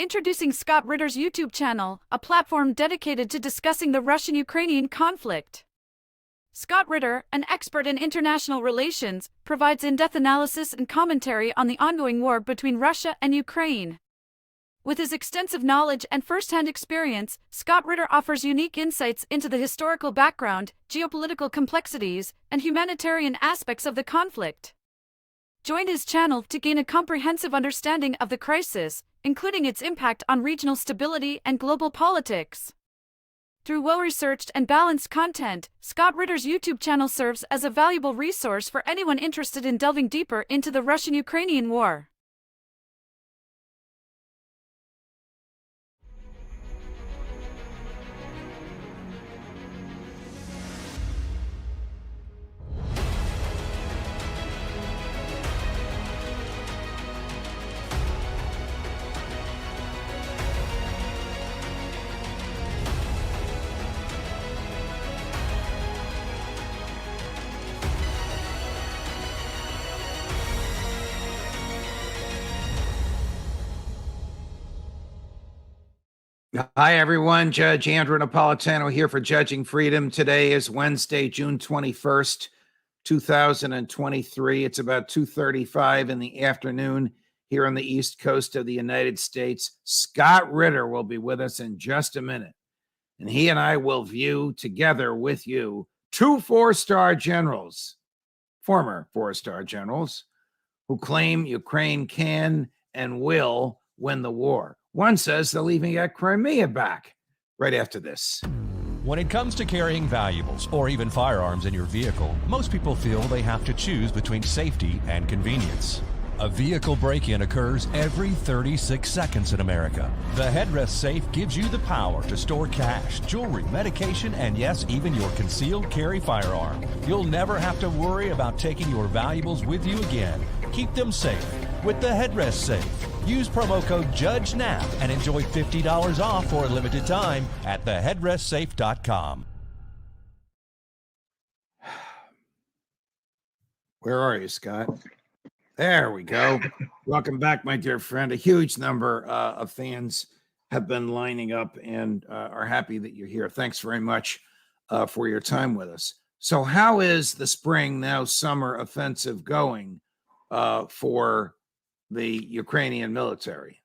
Introducing Scott Ritter's YouTube channel, a platform dedicated to discussing the Russian-Ukrainian conflict. Scott Ritter, an expert in international relations, provides in-depth analysis and commentary on the ongoing war between Russia and Ukraine. With his extensive knowledge and first-hand experience, Scott Ritter offers unique insights into the historical background, geopolitical complexities, and humanitarian aspects of the conflict. Join his channel to gain a comprehensive understanding of the crisis, including its impact on regional stability and global politics. Through well-researched and balanced content, Scott Ritter's YouTube channel serves as a valuable resource for anyone interested in delving deeper into the Russian-Ukrainian war. Hi, everyone. Judge Andrew Napolitano here for Judging Freedom. Today is Wednesday, June 21st, 2023. It's about 2:35 in the afternoon here on the East Coast of the United States. Scott Ritter will be with us in just a minute, and he and I will view together with you two four-star generals, former four-star generals, who claim Ukraine can and will win the war. One says they'll even get Crimea back. Right after this. When it comes to carrying valuables or even firearms in your vehicle, most people feel they have to choose between safety and convenience. A vehicle break-in occurs every 36 seconds in America. The headrest safe gives you the power to store cash, jewelry, medication, and yes, even your concealed carry firearm. You'll never have to worry about taking your valuables with you again. Keep them safe with the headrest safe. Use promo code JUDGENAP and enjoy $50 off for a limited time at theheadrestsafe.com. Where are you, Scott? There we go. Welcome back, my dear friend. A huge number of fans have been lining up and are happy that you're here. Thanks very much for your time with us. So how is the spring, now summer offensive going for the Ukrainian military?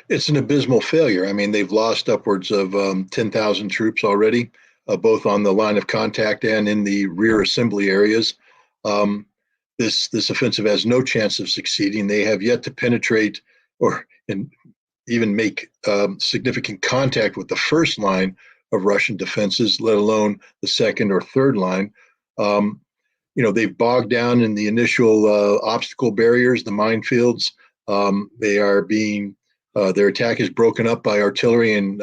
It's an abysmal failure. I mean, they've lost upwards of 10,000 troops already, both on the line of contact and in the rear assembly areas. This offensive has no chance of succeeding. They have yet to penetrate or even make significant contact with the first line of Russian defenses, let alone the second or third line. They've bogged down in the initial obstacle barriers, the minefields. They are being, their attack is broken up by artillery and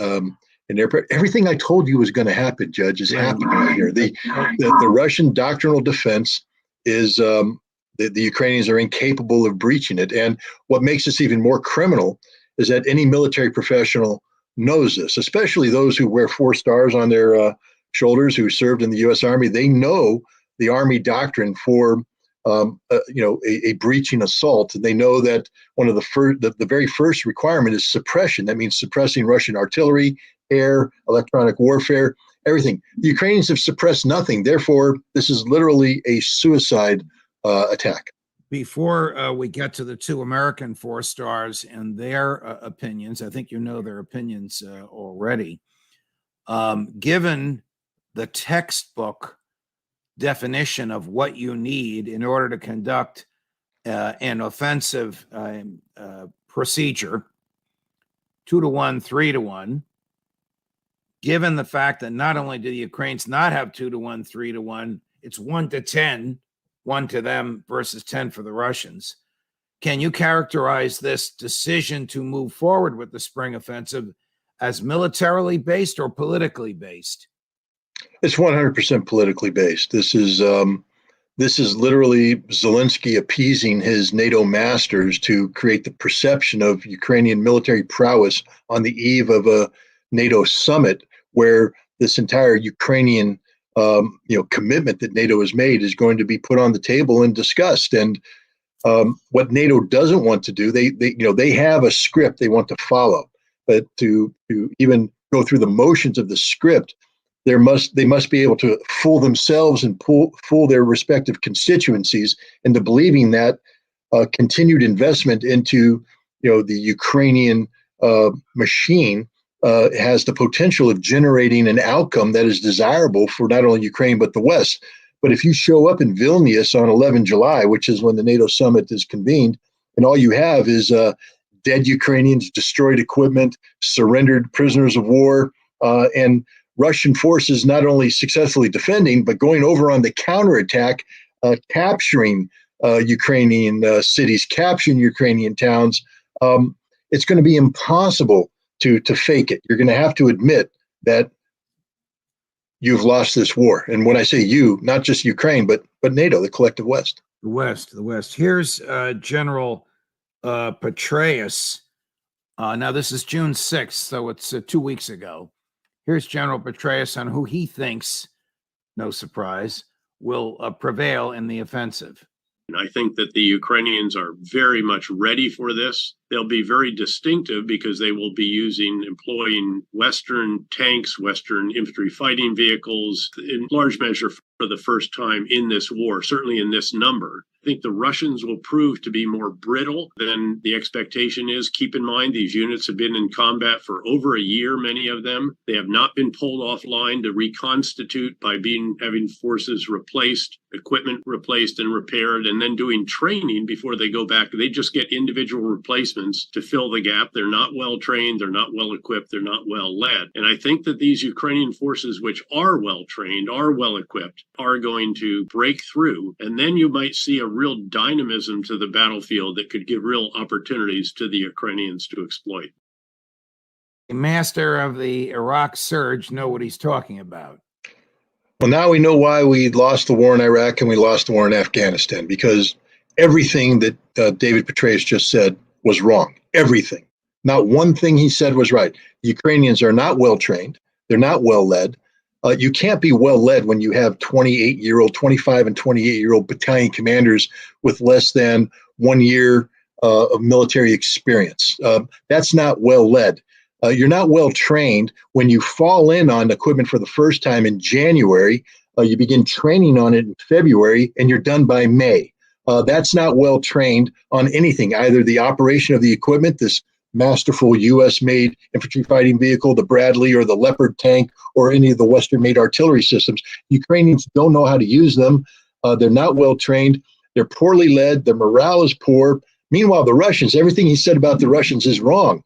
aircraft. Everything I told you was going to happen, Judge, is happening right here. The Russian doctrinal defense is, the Ukrainians are incapable of breaching it. And what makes this even more criminal is that any military professional knows this, especially those who wear 4 stars on their shoulders, who served in the U.S. Army. They know the Army doctrine for a breaching assault. And they know that one of the very first requirement is suppression. That means suppressing Russian artillery, air, electronic warfare, everything. The Ukrainians have suppressed nothing. Therefore, this is literally a suicide attack. Before we get to the 2 American 4 stars and their opinions, I think you know their opinions already. Given the textbook definition of what you need in order to conduct an offensive procedure, 2-to-1, 3-to-1, given the fact that not only do the Ukrainians not have 2-to-1, 3-to-1, it's 1-to-10, 1 to them versus 10 for the Russians. Can you characterize this decision to move forward with the spring offensive as militarily based or politically based? It's 100% politically based. This is literally Zelensky appeasing his NATO masters to create the perception of Ukrainian military prowess on the eve of a NATO summit, where this entire Ukrainian commitment that NATO has made is going to be put on the table and discussed. And What NATO doesn't want to do, they have a script they want to follow, but to even go through the motions of the script, they must be able to fool themselves and fool their respective constituencies into believing that continued investment into the Ukrainian machine has the potential of generating an outcome that is desirable for not only Ukraine but the West. But if you show up in Vilnius on 11 July, which is when the NATO summit is convened, and all you have is dead Ukrainians, destroyed equipment, surrendered prisoners of war, and Russian forces not only successfully defending, but going over on the counterattack, capturing Ukrainian cities, capturing Ukrainian towns, it's going to be impossible to fake it. You're going to have to admit that you've lost this war. And when I say you, not just Ukraine, but NATO, the collective West. The West. Here's General Petraeus. Now, this is June 6th, so it's 2 weeks ago. Here's General Petraeus on who he thinks, no surprise, will prevail in the offensive. I think that the Ukrainians are very much ready for this. They'll be very distinctive because they will be employing Western tanks, Western infantry fighting vehicles, in large measure for the first time in this war, certainly in this number. I think the Russians will prove to be more brittle than the expectation is. Keep in mind, these units have been in combat for over a year, many of them. They have not been pulled offline to reconstitute by having forces replaced, equipment replaced and repaired, and then doing training before they go back. They just get individual replacements to fill the gap. They're not well trained, they're not well equipped, they're not well led. And I think that these Ukrainian forces, which are well trained, are well equipped, are going to break through. And then you might see a real dynamism to the battlefield that could give real opportunities to the Ukrainians to exploit. The master of the Iraq surge know what he's talking about. Well, now we know why we lost the war in Iraq and we lost the war in Afghanistan, because everything that David Petraeus just said was wrong. Everything. Not one thing he said was right. The Ukrainians are not well trained. They're not well led. You can't be well led when you have 25 and 28-year-old battalion commanders with less than 1 year of military experience. That's not well led. You're not well trained when you fall in on equipment for the first time in January. You begin training on it in February, and you're done by May. That's not well trained on anything, either the operation of the equipment, this masterful U.S.-made infantry fighting vehicle, the Bradley or the Leopard tank, or any of the Western-made artillery systems. Ukrainians don't know how to use them. They're not well trained. They're poorly led. Their morale is poor. Meanwhile, the Russians, everything he said about the Russians is wrong.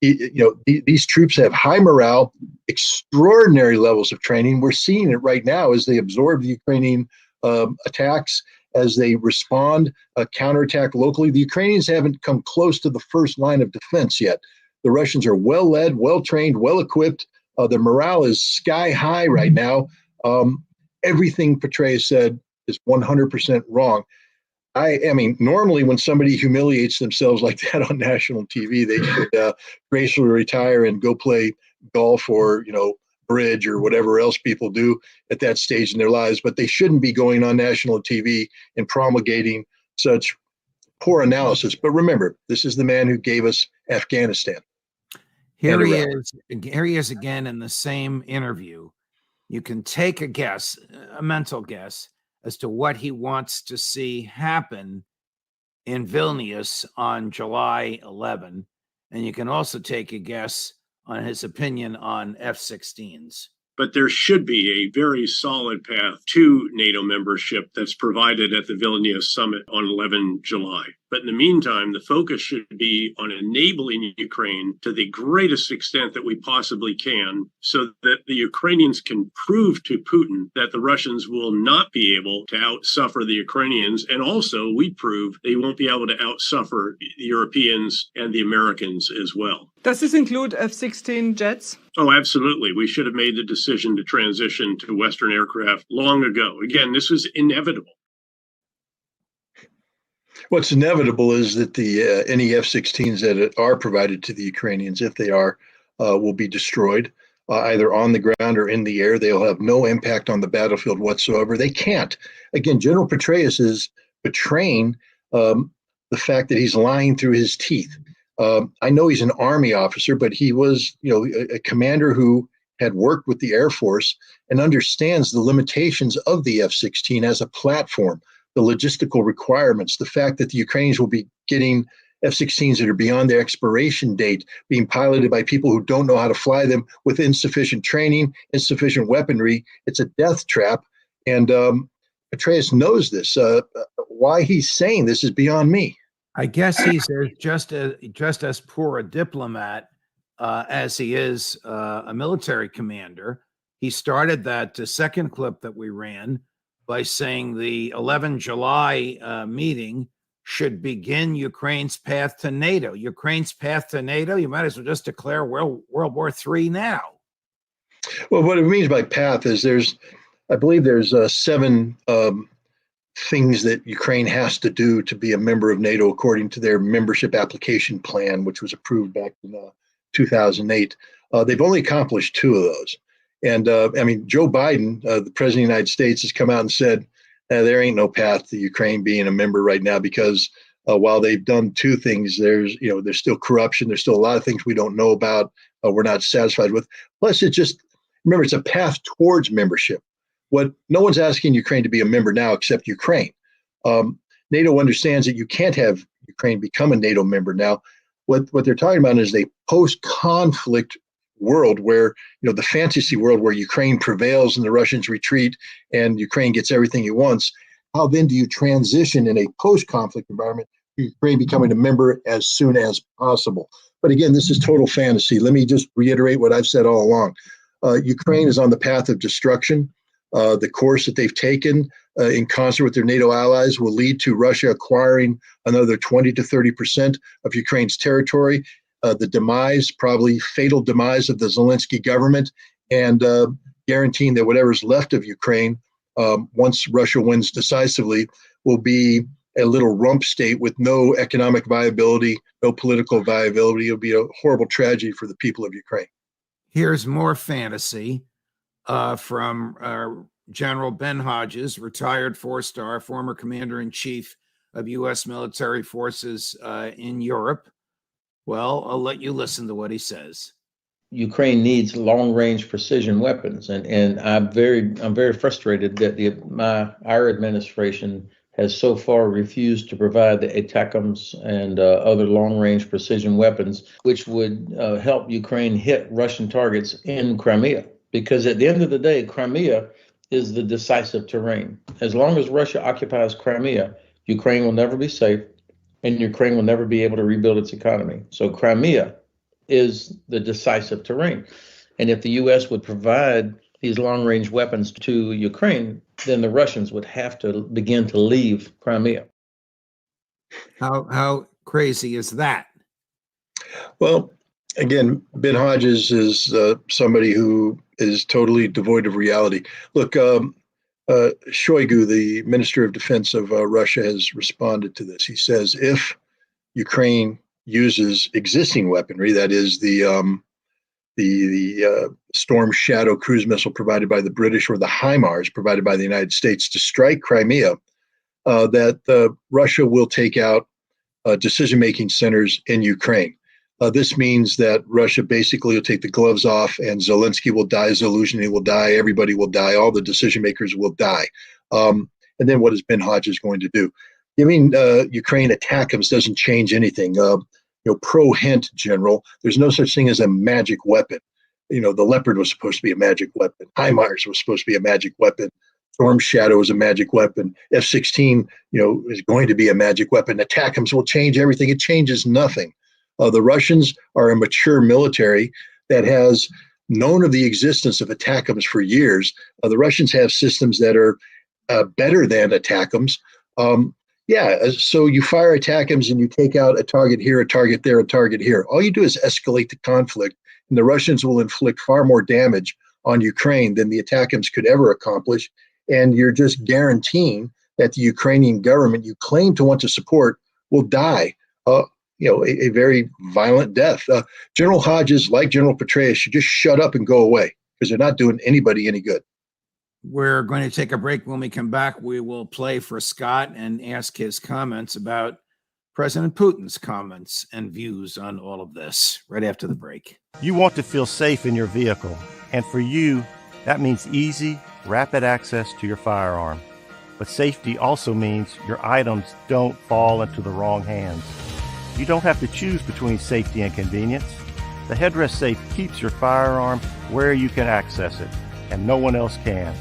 These troops have high morale, extraordinary levels of training. We're seeing it right now as they absorb the Ukrainian attacks, as they respond, counterattack locally. The Ukrainians haven't come close to the first line of defense yet. The Russians are well led, well trained, well equipped. Their morale is sky high right now. Everything Petraeus said is 100% wrong. I mean, normally when somebody humiliates themselves like that on national TV, they should gracefully retire and go play golf or, bridge or whatever else people do at that stage in their lives. But they shouldn't be going on national TV and promulgating such poor analysis. But remember, this is the man who gave us Afghanistan. Here he is again in the same interview. You can take a guess, a mental guess, as to what he wants to see happen in Vilnius on July 11. And you can also take a guess on his opinion on F-16s. But there should be a very solid path to NATO membership that's provided at the Vilnius summit on 11 July. But in the meantime, the focus should be on enabling Ukraine to the greatest extent that we possibly can, so that the Ukrainians can prove to Putin that the Russians will not be able to outsuffer the Ukrainians. And also, we prove they won't be able to outsuffer the Europeans and the Americans as well. Does this include F-16 jets? Oh, absolutely. We should have made the decision to transition to Western aircraft long ago. Again, this was inevitable. What's inevitable is that the any F-16s that are provided to the Ukrainians, if they are, will be destroyed, either on the ground or in the air. They'll have no impact on the battlefield whatsoever. They can't. Again, General Petraeus is betraying the fact that he's lying through his teeth. I know he's an Army officer, but he was, a commander who had worked with the Air Force and understands the limitations of the F-16 as a platform, the logistical requirements, the fact that the Ukrainians will be getting F-16s that are beyond their expiration date, being piloted by people who don't know how to fly them with insufficient training, insufficient weaponry. It's a death trap. And Petraeus knows this. Why he's saying this is beyond me. I guess he's just as poor a diplomat as he is a military commander. He started that second clip that we ran by saying the 11 July meeting should begin Ukraine's path to NATO. Ukraine's path to NATO, you might as well just declare World War III now. Well, what it means by path is I believe there's 7 things that Ukraine has to do to be a member of NATO according to their membership application plan, which was approved back in 2008. They've only accomplished 2 of those. And Joe Biden, the president of the United States, has come out and said, there ain't no path to Ukraine being a member right now because while they've done 2 things, there's still corruption. There's still a lot of things we don't know about. We're not satisfied with. Plus, remember, it's a path towards membership. What no one's asking Ukraine to be a member now except Ukraine. NATO understands that you can't have Ukraine become a NATO member now. What they're talking about is a post-conflict world where, the fantasy world where Ukraine prevails and the Russians retreat and Ukraine gets everything it wants. How then do you transition in a post-conflict environment to Ukraine becoming a member as soon as possible? But again, this is total fantasy. Let me just reiterate what I've said all along. Ukraine is on the path of destruction. The course that they've taken in concert with their NATO allies will lead to Russia acquiring another 20 to 30% of Ukraine's territory. The demise, probably fatal demise of the Zelensky government, and guaranteeing that whatever's left of Ukraine, once Russia wins decisively, will be a little rump state with no economic viability, no political viability. It'll be a horrible tragedy for the people of Ukraine. Here's more fantasy from General Ben Hodges, retired 4-star, former commander-in-chief of U.S. military forces in Europe. Well, I'll let you listen to what he says. Ukraine needs long-range precision weapons, and I'm very frustrated that our administration has so far refused to provide the ATACMS and other long-range precision weapons, which would help Ukraine hit Russian targets in Crimea. Because at the end of the day, Crimea is the decisive terrain. As long as Russia occupies Crimea, Ukraine will never be safe, and Ukraine will never be able to rebuild its economy. So Crimea is the decisive terrain. And if the U.S. would provide these long-range weapons to Ukraine, then the Russians would have to begin to leave Crimea. How crazy is that? Well, again, Ben Hodges is somebody who is totally devoid of reality. Look, Shoigu, the Minister of Defense of Russia, has responded to this. He says if Ukraine uses existing weaponry, that is the Storm Shadow cruise missile provided by the British or the HIMARS provided by the United States to strike Crimea, that Russia will take out decision-making centers in Ukraine. This means that Russia basically will take the gloves off and Zelensky will die, Zelensky will die, everybody will die, all the decision makers will die. And then what is Ben Hodges going to do? Giving Ukraine ATACMS doesn't change anything. Pro-hint, General, there's no such thing as a magic weapon. The Leopard was supposed to be a magic weapon. HIMARS was supposed to be a magic weapon. Storm Shadow is a magic weapon. F-16, is going to be a magic weapon. ATACMS will change everything. It changes nothing. The Russians are a mature military that has known of the existence of ATACMS for years. The Russians have systems that are better than ATACMS. So you fire ATACMS and you take out a target here, a target there, a target here. All you do is escalate the conflict, and the Russians will inflict far more damage on Ukraine than the ATACMS could ever accomplish. And you're just guaranteeing that the Ukrainian government you claim to want to support will die. A very violent death. General Hodges, like General Petraeus, should just shut up and go away because they're not doing anybody any good. We're going to take a break. When we come back, we will play for Scott and ask his comments about President Putin's comments and views on all of this right after the break. You want to feel safe in your vehicle, and for you, that means easy, rapid access to your firearm. But safety also means your items don't fall into the wrong hands. You don't have to choose between safety and convenience. The headrest safe keeps your firearm where you can access it, and no one else can.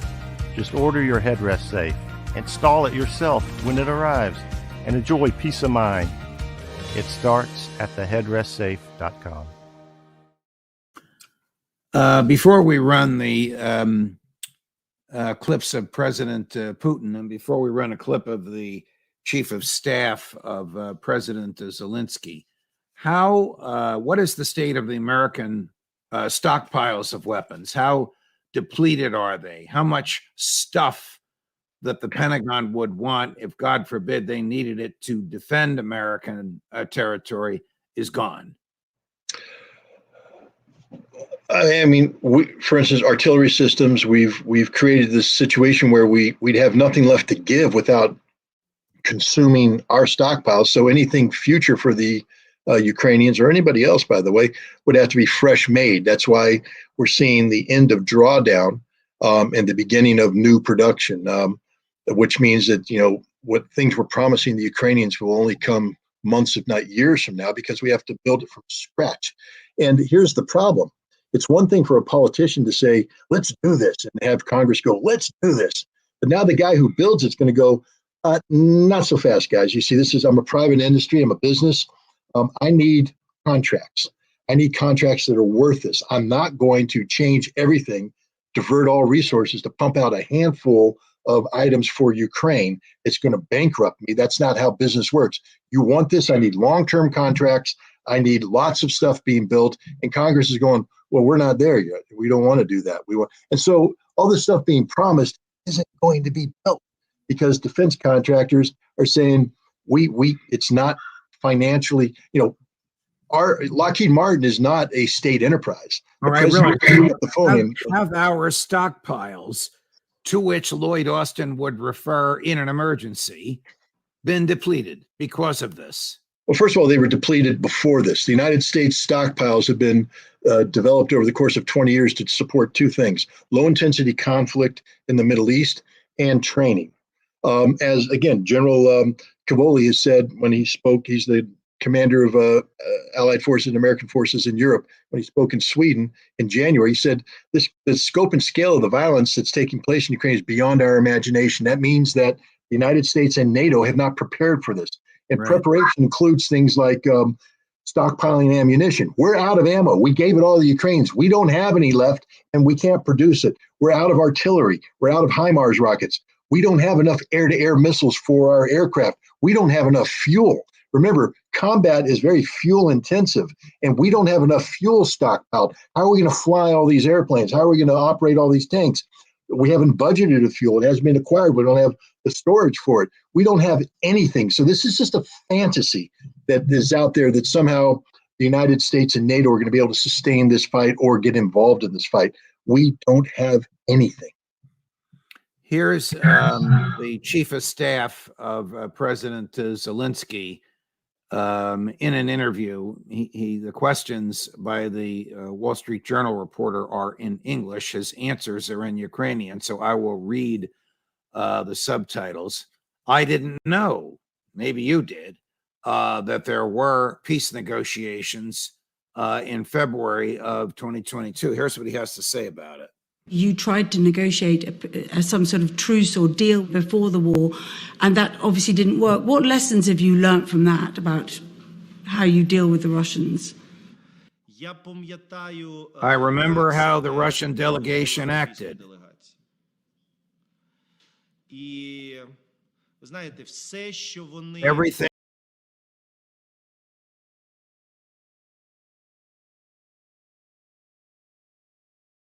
Just order your headrest safe, install it yourself when it arrives, and enjoy peace of mind. It starts at theheadrestsafe.com. Before we run the clips of President Putin, and before we run a clip of the Chief of Staff of President Zelensky, what is the state of the American stockpiles of weapons? How depleted are they? How much stuff that the Pentagon would want, if God forbid they needed it to defend American territory, is gone? I mean, for instance, artillery systems, we've created this situation where we'd have nothing left to give without consuming our stockpiles. So anything future for the Ukrainians or anybody else, by the way, would have to be fresh made. That's why we're seeing the end of drawdown and the beginning of new production, which means that, what things we're promising the Ukrainians will only come months, if not years from now, because we have to build it from scratch. And here's the problem. It's one thing for a politician to say, let's do this, and have Congress go, let's do this. But now the guy who builds it's going to go, not so fast, guys. You see, I'm a private industry. I'm a business. I need contracts. I need contracts that are worth this. I'm not going to change everything, divert all resources to pump out a handful of items for Ukraine. It's going to bankrupt me. That's not how business works. You want this? I need long-term contracts. I need lots of stuff being built. And Congress is going, well, we're not there yet. We don't want to do that. And so all this stuff being promised isn't going to be built because defense contractors are saying it's not financially, our Lockheed Martin is not a state enterprise. All right, really, have our stockpiles, to which Lloyd Austin would refer in an emergency, been depleted because of this? Well, first of all, they were depleted before this. The United States stockpiles have been developed over the course of 20 years to support two things: low-intensity conflict in the Middle East and training. As, again, General Cavoli has said when he spoke, he's the commander of Allied forces and American forces in Europe. When he spoke in Sweden in January, he said, the scope and scale of the violence that's taking place in Ukraine is beyond our imagination. That means that the United States and NATO have not prepared for this. And preparation includes things like stockpiling ammunition. We're out of ammo. We gave it all to the Ukrainians. We don't have any left, and we can't produce it. We're out of artillery. We're out of HIMARS rockets. We don't have enough air-to-air missiles for our aircraft. We don't have enough fuel. Remember, combat is very fuel intensive, and we don't have enough fuel stockpiled. How are we going to fly all these airplanes? How are we going to operate all these tanks? We haven't budgeted the fuel. It hasn't been acquired. We don't have the storage for it. We don't have anything. So this is just a fantasy that is out there that somehow the United States and NATO are going to be able to sustain this fight or get involved in this fight. We don't have anything. Here's the chief of staff of President Zelensky in an interview. The questions by the Wall Street Journal reporter are in English. His answers are in Ukrainian, so I will read the subtitles. I didn't know, maybe you did, that there were peace negotiations in February of 2022. Here's what he has to say about it. You tried to negotiate some sort of truce or deal before the war, and that obviously didn't work. What lessons have you learned from that about how you deal with the Russians? I remember how the Russian delegation acted. Everything